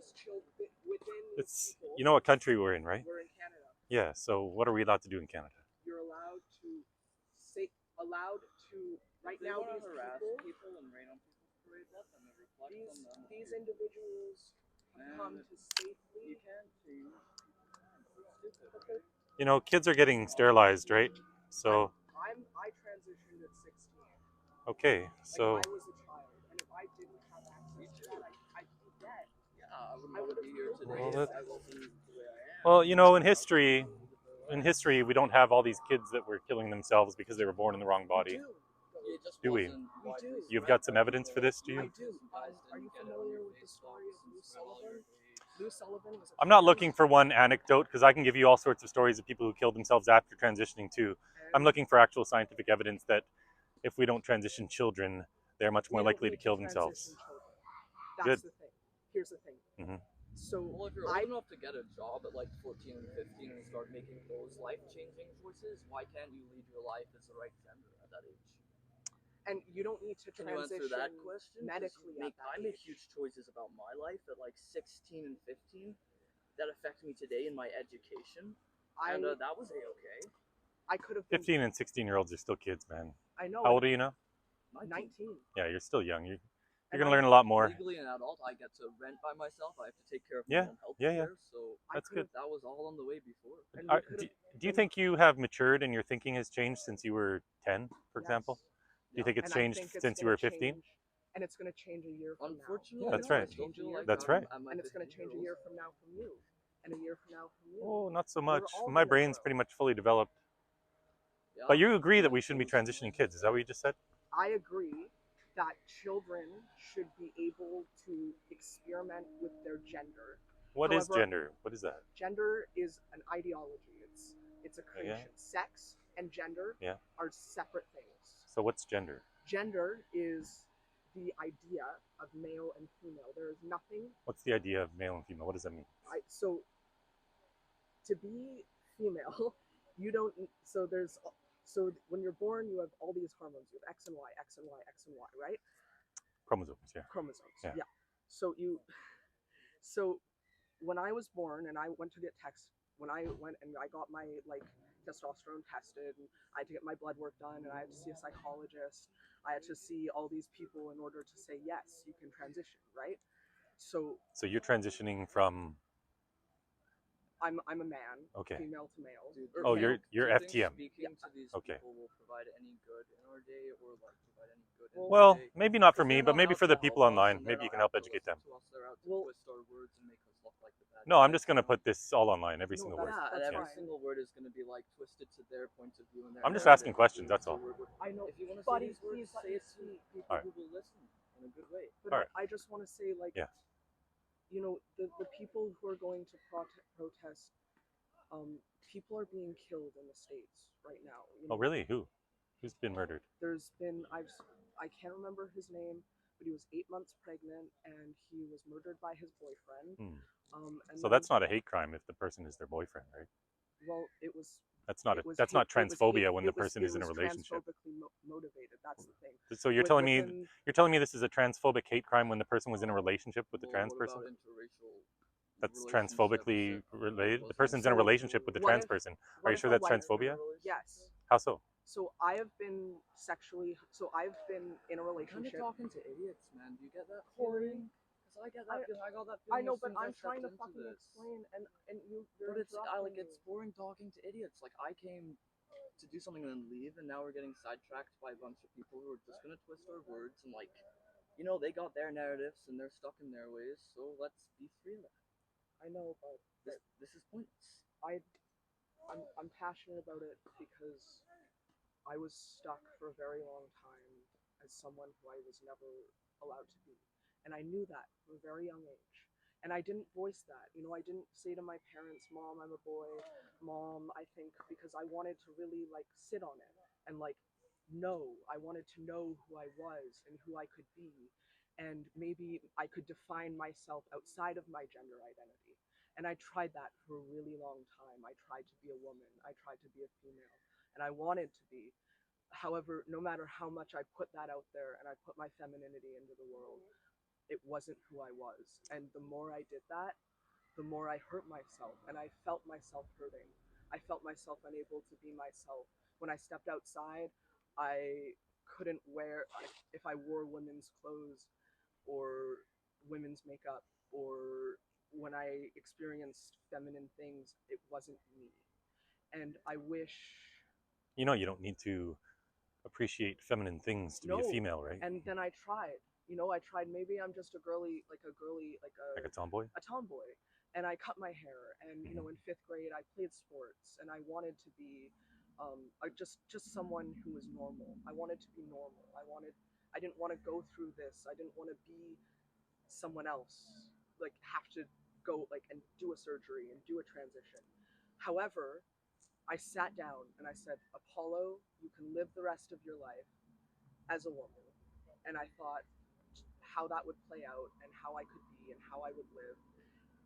these children within It's, people. you know what country we're in, right? We're in Canada. Yeah, so what are we allowed to do in Canada? You're allowed to right They now want to these harass people, people and rain on people's parade, let them reflect on them. these individuals come to safely. You can't change. It's stupid. You know, kids are getting sterilized, right? So I transitioned at 16. okay, so Like, I was a child, and if I didn't have access to that, I'd be dead. Yeah, I wouldn't be here today well, if I wasn't the way I am. well, you know, in history, we don't have all these kids that were killing themselves because they were born in the wrong body. It just Do we? wasn't We widely do. You've spread got some that evidence for this, do you? I do. Are you Guys didn't get it on familiar your with the face story of box and Lou spread all Sullivan? your hate. Lou Sullivan was a I'm not trans- looking for one anecdote because I can give you all sorts of stories of people who killed themselves after transitioning too. I'm and looking for actual scientific evidence that if we don't transition children, they're much more we don't likely to need kill transition themselves. children. That's Good. the thing. Here's the thing. Mhm. So Well, if you're old enough to get a job at like 14 and 15 and start making those life-changing choices, why can't you lead your life as the right gender at that age? and you don't need to Can you answer transition that question? 'Cause medically at that I make age. huge choices about my life at like 16 and 15 that affect me today in my education, and that was a-okay. I could have been 15 and 16-year-olds are still kids, man. I know How old are you now? 19. Yeah, you're still young. You're And going to learn a lot more. Legally an adult, I get to rent by myself. I have to take care of Yeah, my own health yeah, yeah. care, so That's good. that was all on the way before. And Are, we could do, have do you think you have matured and your thinking has changed since you were 10, for example? Do you think it's and I changed think it's since you gonna were 15? change, and it's going to change a year from Unfortunately, Yeah, that's now. right. It's going to change a year That's from right. now, and it's going to change a year from now from you, and a year from now from you. Oh, not so We're much. all My gonna brain's grow. pretty much fully developed. Yeah, But you agree that we shouldn't be transitioning kids. Is that what you just said? I agree that children should be able to experiment with their gender. What is However, gender? What is that? Gender is an ideology. It's a creation. Yeah. Sex and gender Yeah. are separate things. So what's gender? Gender is the idea of male and female. There is nothing. What's the idea of male and female? What does that mean? So to be female, you don't. So when you're born, you have all these hormones. You have X and Y, X and Y, X and Y, right? Chromosomes, yeah. Chromosomes. Yeah. Yeah. So when I was born and I went to get when I went and I got my testosterone tested, and I had to get my blood work done, and I had to see a psychologist. I had to see all these people in order to say yes, you can transition, right? So you're transitioning from I'm a man, Okay. female to male. Dude, Oh, do you you're think FTM. Speaking to these Okay. people will provide any good in our day, or like provide any good in Well, our day? maybe not for 'Cause me, they're but not maybe out for to the people help us, online. and they're Maybe you not can help out to educate them. listen to us. They're out to Well- twist our words and make us look like the bad No, I'm guys. just going to put this all online, every No, single that's- word. Yeah, and every fine. single word is going to be like twisted to their point of view. And their I'm just narrative. asking questions, that's So all. we're- I know, If you want to say buddy, these words, please let say me it to speak. people Alright. who will listen in a good way. But Alright. I just want to say, Yeah. the people who are going to protest, people are being killed in the States right now. Oh, really? Who's been murdered? There's been, I can't remember his name, but he was 8 months pregnant and he was murdered by his boyfriend. And So then- that's not a hate crime if the person is their boyfriend, right? Well, it was. That's not it was that's not hate- it was transphobia hate- when it the was- person it is in a was relationship. Transphobically motivated. That's the thing. So you're With- telling me within- this is a transphobic hate crime when the person was in a relationship with the Well, trans what person? about interracial That's relationships transphobically if related. The wasn't person's in a So, relationship with the what trans if- person. Are what you if sure a that's white- transphobia? Yes. How so? So I have been I've been in a Kind of relationship. talking to idiots, man. Do you get that Corey, feeling? Because I get that feeling. I got that feeling. I know, as but soon as I I'm trying to stepped into fucking this. explain, and you're But it's interrupting it's me. boring talking to idiots. Like I came to do something and then leave, and now we're getting sidetracked by a bunch of people who are just gonna twist our words and they got their narratives and they're stuck in their ways. So let's be free of that. I know, but This is pointless. I'm passionate about it because I was stuck for a very long time as someone who I was never allowed to be, and I knew that from a very young age. And I didn't voice that. I didn't say to my parents, "Mom, I'm a boy. Mom, I think," because I wanted to really sit on it and know. I wanted to know who I was and who I could be, and maybe I could define myself outside of my gender identity. And I tried that for a really long time. I tried to be a woman. I tried to be a female, and I wanted to be. However, no matter how much I put that out there and I put my femininity into the world, it wasn't who I was. And the more I did that, the more I hurt myself, and I felt myself hurting. I felt myself unable to be myself. When I stepped outside, I couldn't wear, if I wore women's clothes or women's makeup, or when I experienced feminine things, it wasn't me. And I wish, You know, you don't need to appreciate feminine things to be a no. female, right? And then I tried. I tried. Maybe I'm just a girly, like Like a tomboy. a tomboy. And I cut my hair. And in fifth grade, I played sports, and I wanted to be, just someone who was normal. I wanted to be normal. I didn't want to go through this. I didn't want to be someone else. Like have to go and do a surgery and do a transition. However, I sat down and I said, Apollo, you can live the rest of your life as a woman. And I thought how that would play out and how I could be and how I would live.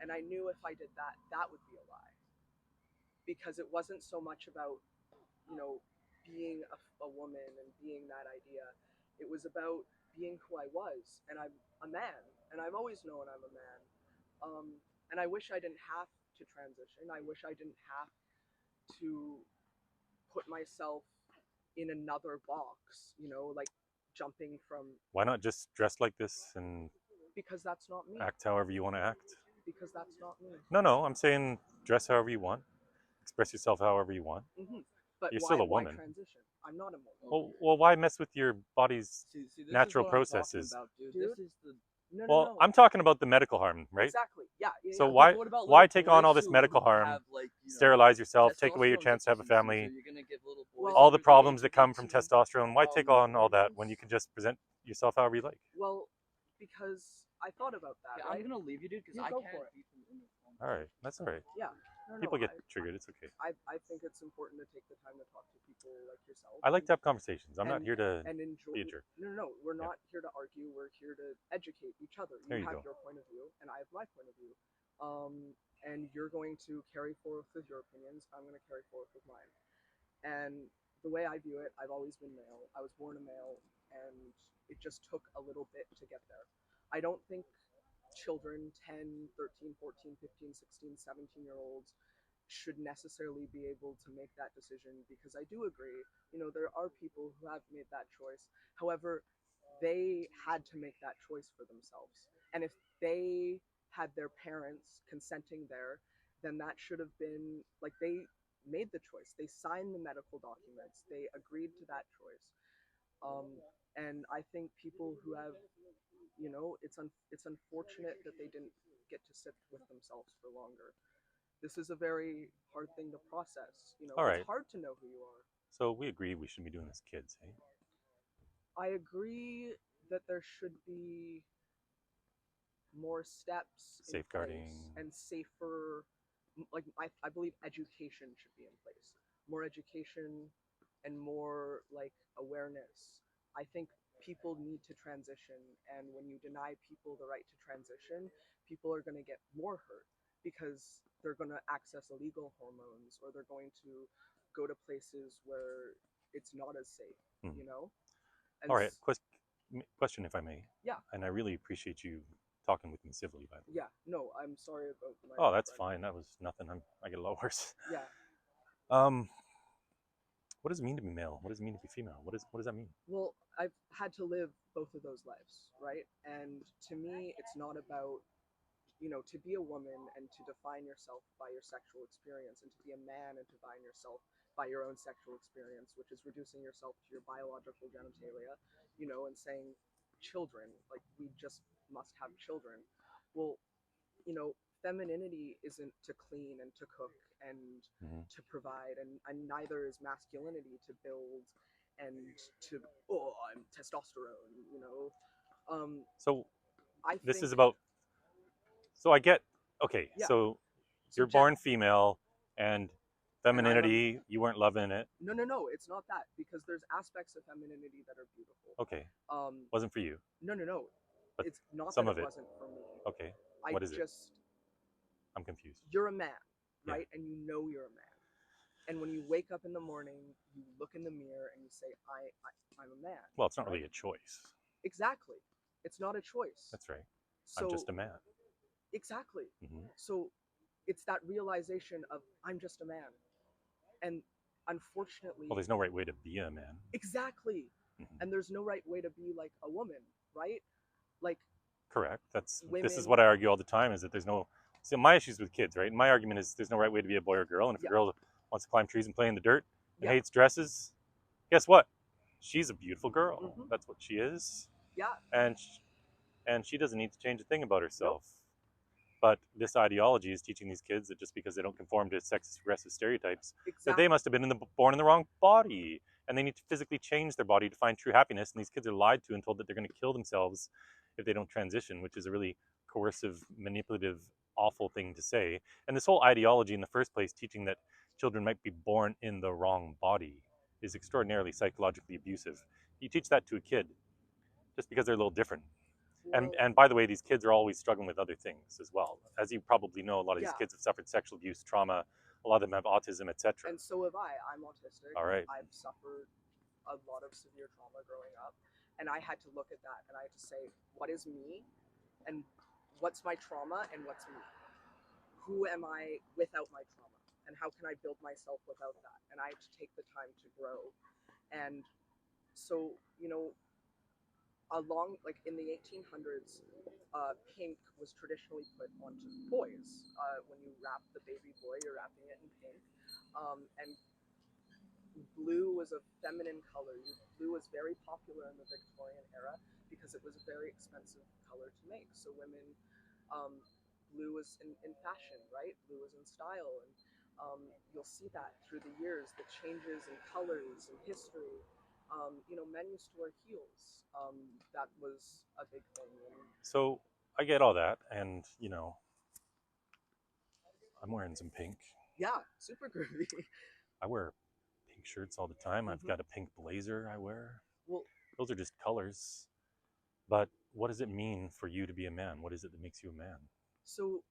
And I knew if I did that, that would be a lie. Because it wasn't so much about, you know, being a woman and being that idea. It was about being who I was. And I'm a man. And I've always known I'm a man. And I wish I didn't have to transition. I wish I didn't have to put myself in another box, like jumping from, Why not just dress like this and because that's not me. act however you want to act? Because that's not me. No, I'm saying dress however you want, express yourself however you want. But You're why, still a woman. Why transition? I'm not a woman. Well, why mess with your body's See, this natural is what processes? I'm talking about, dude. Dude. This is the No, Well, no. I'm talking about the medical harm, right? Exactly. Yeah. So yeah. why What about why little take on all boys this who medical harm, have, sterilize yourself, take away your testosterone chance to have a deficiencies? family, Are you gonna give little boys Well, all the under the problems age that of come from 18, testosterone? Why take on all that hormones? when you can just present yourself however you like? Well, because I thought about that. Yeah, right? I'm gonna leave you, dude, because You I go can't for it. be in this conversation. All right, that's all right. Yeah. No, People get I, triggered. It's okay. I think it's important to take the time to talk to people like yourself. I like to have conversations. I'm not and- here to and enjoy. be a jerk. No, we're Yeah. not here to argue. We're here to educate each other. There You you have go. your point of view, and I have my point of view. And you're going to carry forth with your opinions. I'm going to carry forth with mine. And the way I view it, I've always been male. I was born a male, and it just took a little bit to get there. I don't think children 10, 13, 14, 15, 16, 17-year-olds should necessarily be able to make that decision, because I do agree, there are people who have made that choice. However, they had to make that choice for themselves. And if they had their parents consenting there, then that should have been like they made the choice. They signed the medical documents. They agreed to that choice. And I think people who have, it's unfortunate that they didn't get to sit with themselves for longer. This is a very hard thing to process. All right. It's hard to know who you are. So we agree we shouldn't be doing this, kids. Hey? I agree that there should be more steps in Safeguarding. place and safer, like I believe education should be in place. More education and more like awareness. I think people need to transition, and when you deny people the right to transition, people are going to get more hurt because they're going to access illegal hormones, or they're going to go to places where it's not as safe, And All right. Question, if I may. Yeah. And I really appreciate you talking with me civilly, by the way. Yeah. No, I'm sorry about my. Oh, that's friend. fine. That was nothing. I get a lot worse. Yeah. What does it mean to be male? What does it mean to be female? What does that mean? Well, I've had to live both of those lives, right? And to me, it's not about, to be a woman and to define yourself by your sexual experience, and to be a man and to define yourself by your own sexual experience, which is reducing yourself to your biological genitalia, and saying children, like we just must have children. Well, femininity isn't to clean and to cook and to provide, and neither is masculinity to build and to I'm testosterone. So I this think, is about. So I get. Okay. Yeah. So you're born female, and femininity, you weren't loving it. No, it's not that, because there's aspects of femininity that are beautiful. Okay. Wasn't for you. No. But it's not some that of it it. wasn't for me. Okay. What is it? I'm confused. You're a man, Yeah. right? And you're a man. And when you wake up in the morning, you look in the mirror and you say, I'm a man. Well, it's not really a choice. Exactly. It's not a choice. That's right. So I'm just a man. exactly. Hmm. So it's that realization of I'm just a man, and unfortunately, Well, there's no right way to be a man. exactly, Hmm. and there's no right way to be like a woman, right? Like Correct. This is women, what I argue all the time: is that there's no. See, my issues with kids, right? My argument is there's no right way to be a boy or girl, and if a yeah, girl wants to climb trees and play in the dirt and yeah, hates dresses, guess what? She's a beautiful girl. hmm, That's what she is, yeah, and she doesn't need to change a thing about nope, herself. But this ideology is teaching these kids that just because they don't conform to sexist regressive stereotypes, that they exactly, must have been born in the wrong body, and they need to physically change their body to find true happiness. And these kids are lied to and told that they're going to kill themselves if they don't transition, which is a really coercive, manipulative, awful thing to say. And this whole ideology in the first place, teaching that children might be born in the wrong body, is extraordinarily psychologically abusive. You teach that to a kid just because they're a little different. well, And by the way, these kids are always struggling with other things as well. As you probably know, a lot of these yeah, kids have suffered sexual abuse, trauma. A lot of them have autism, etc. and so have I. I'm autistic. All right. I've suffered a lot of severe trauma growing up, and I had to look at that and I had to say, what is me, and what's my trauma, and what's me? Who am I without my trauma, and how can I build myself without that? And I had to take the time to grow, and so along like in the 1800s, pink was traditionally put onto boys. When you wrap the baby boy, you're wrapping it in pink, and blue was a feminine color. Blue was very popular in the Victorian era because it was a very expensive color to make. So women, um, blue was in fashion, right? Blue was in style, and you'll see that through the years, the changes in colors and history. Men used to wear heels. That was a big thing. And So I get all that, and I'm wearing some pink. yeah, super groovy. I wear pink shirts all the time. I've Hmm. got a pink blazer I wear. Well, Those are just colors. But what does it mean for you to be a man? What is it that makes you a man? so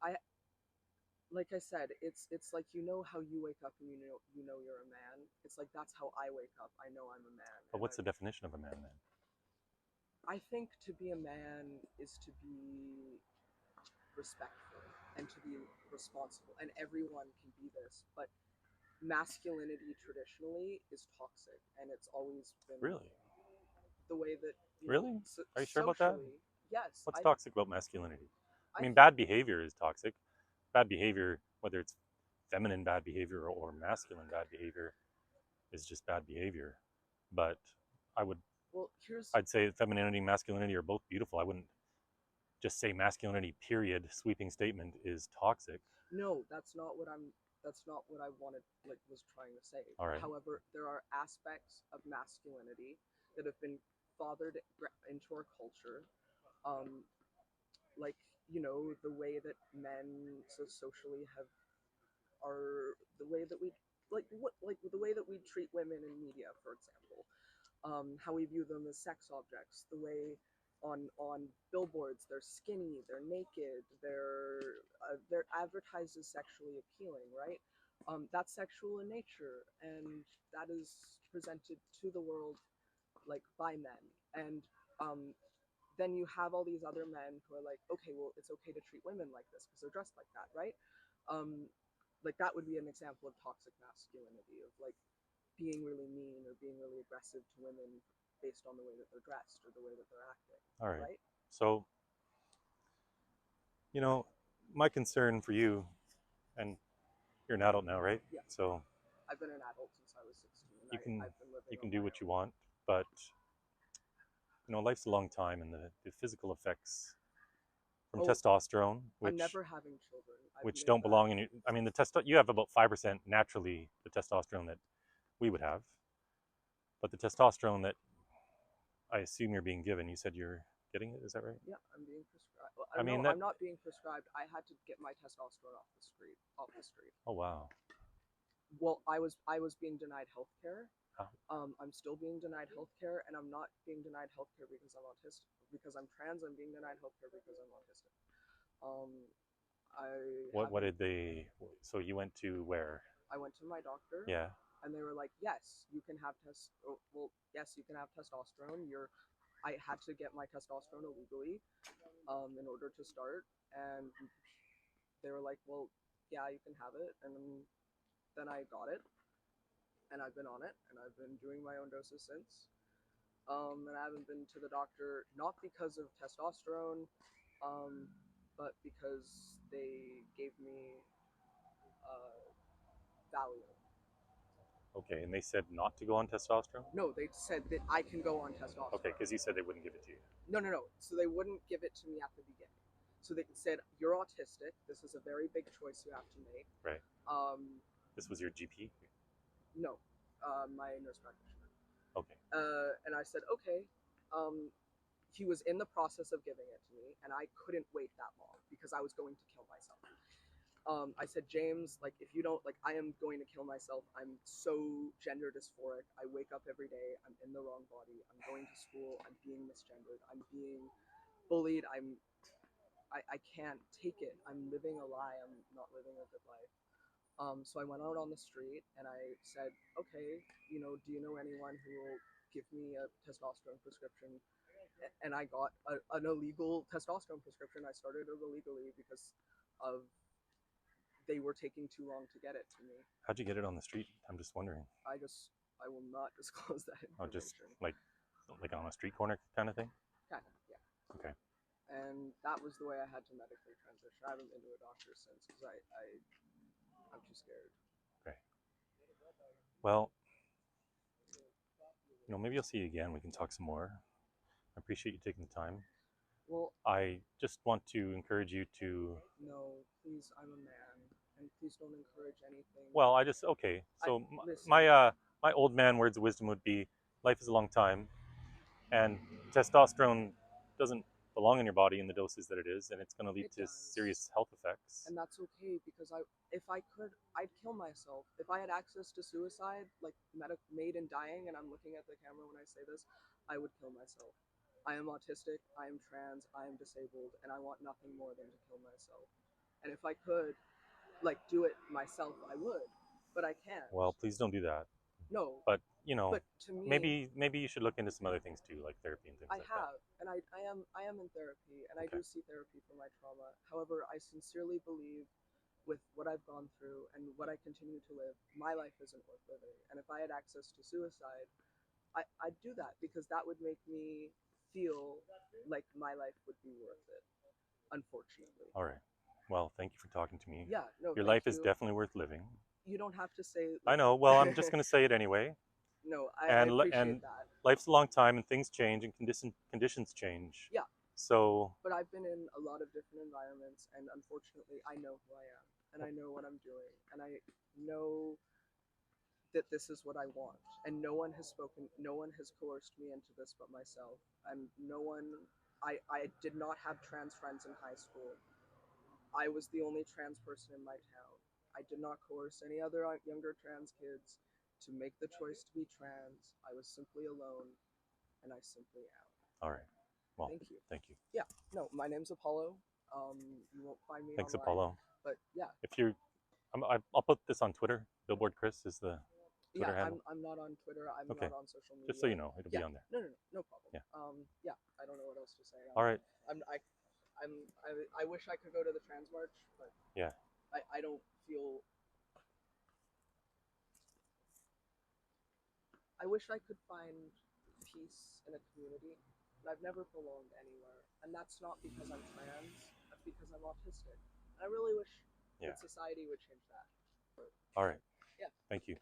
I like I said, it's like how you wake up and you know you're a man. It's like that's how I wake up. I know I'm a man, But and what's the definition of a man then? I think to be a man is to be respectful and to be responsible, and everyone can be this. But masculinity traditionally is toxic, and it's always been Really? the way that Really? Are you sure about that? socially. Yes, What's toxic about masculinity? I I mean, think bad behavior is toxic. Bad behavior, whether it's feminine bad behavior or masculine bad behavior, is just bad behavior. But I would, well here's I'd say femininity and masculinity are both beautiful. I wouldn't just say masculinity, period, sweeping statement is toxic. no, that's not what I wanted, like was trying to say. All right. However, there are aspects of masculinity that have been fathered into our culture, um, like the way that men so socially have are the way that we like the way that we treat women in media, for example, how we view them as sex objects, the way on billboards they're skinny, they're naked, they're advertised as sexually appealing, right? That's sexual in nature, and that is presented to the world like by men, and um, then you have all these other men who are like, okay, well, it's okay to treat women like this because they're dressed like that, right? Um, like that would be an example of toxic masculinity, of like being really mean or being really aggressive to women based on the way that they're dressed or the way that they're acting, All right. right? So, you know, my concern for you, and you're an adult now, right? Yeah, So I've been an adult since I was 16. you can I've been living you on can do my what you own. want, but life's a long time, and the physical effects from Oh, testosterone, I'm which never having children. I've which made don't that. belong in you. I mean, you have about 5% naturally the testosterone that we would have, but the testosterone that I assume you're being given, you said you're getting it. Is that right? Yeah, I'm being prescribed. I No, mean that. I'm not being prescribed. I had to get my testosterone off the street. Off the street. Oh wow. Well, I was being denied healthcare. How? I'm still being denied healthcare, and I'm not being denied healthcare because I'm autistic. Because I'm trans, I'm being denied healthcare because I'm autistic. Um, I What haven't. did they? So you went to where? I went to my doctor, Yeah. and they were like, "Yes, you can have test. Well, yes, you can have testosterone. You're. I had to get my testosterone illegally in order to start, and they were like, well, yeah, you can have it, and then I got it, and I've been on it, and I've been doing my own doses since. And I haven't been to the doctor, not because of testosterone, but because they gave me Valium. Okay, and they said not to go on testosterone? No, they said that I can go on testosterone. Okay, because you said they wouldn't give it to you. No. So they wouldn't give it to me at the beginning. So they said, you're autistic. This is a very big choice you have to make. Right. Um, This was your GP? no, my nurse practitioner. Okay. And I said, okay. He was in the process of giving it to me, and I couldn't wait that long because I was going to kill myself. I said, James, like, if you don't, like, I am going to kill myself. I'm so gender dysphoric. I wake up every day. I'm in the wrong body. I'm going to school. I'm being misgendered. I'm being bullied. I can't take it. I'm living a lie. I'm not living a good life. So I went out on the street and I said, okay, do you know anyone who will give me a testosterone prescription? And I got an illegal testosterone prescription. I started it illegally because of they were taking too long to get it to me. How'd you get it on the street? I'm just wondering. I will not disclose that information. Oh, just like on a street corner kind of thing? Kind of, yeah. Okay. And that was the way I had to medically transition. I haven't been to a doctor since because I'm too scared. Okay. Well, maybe I'll see you again. We can talk some more. I appreciate you taking the time. Well, I just want to encourage you to. No, please, I'm a man, and please don't encourage anything. Well, okay. So listen. my old man words of wisdom would be, life is a long time, and testosterone doesn't belong in your body in the doses that it is, and it's going to lead to serious health effects. And that's okay because if I could, I'd kill myself. If I had access to suicide, like MAID and dying, and I'm looking at the camera when I say this, I would kill myself. I am autistic, I am trans, I am disabled, and I want nothing more than to kill myself. And if I could, like, do it myself, I would, but I can't. Well, please don't do that. No. But but to me, maybe you should look into some other things too, like therapy and things like that. I have, and I am in therapy, and I do see therapy for my trauma. However, I sincerely believe, with what I've gone through and what I continue to live, my life isn't worth living. And if I had access to suicide, I'd do that because that would make me feel like my life would be worth it. Unfortunately. All right. Well, thank you for talking to me. Yeah. No. Your life is definitely worth living. You don't have to say. I know. Well, I'm just going to say it anyway. No, I appreciate that. Life's a long time, and things change, and conditions change. Yeah. So. But I've been in a lot of different environments, and unfortunately, I know who I am, and I know what I'm doing, and I know that this is what I want. And no one has coerced me into this but myself. And I did not have trans friends in high school. I was the only trans person in my town. I did not coerce any other younger trans kids to make the choice to be trans. I was simply alone, and I simply am. All right. Well, thank you. Thank you. Yeah. No, my name's Apollo. You won't find me Thanks, online, Apollo. But yeah. If you're, I'll put this on Twitter. Billboard Chris is the Twitter handle. I'm not on Twitter. I'm Okay. not on social media. Just so you know, it'll be on there. No problem. Yeah. Yeah. I don't know what else to say. All right. I wish I could go to the trans march, but yeah. I don't feel. I wish I could find peace in a community, but I've never belonged anywhere, and that's not because I'm trans. That's because I'm autistic. And I really wish that society would change that. All right. Yeah. Thank you.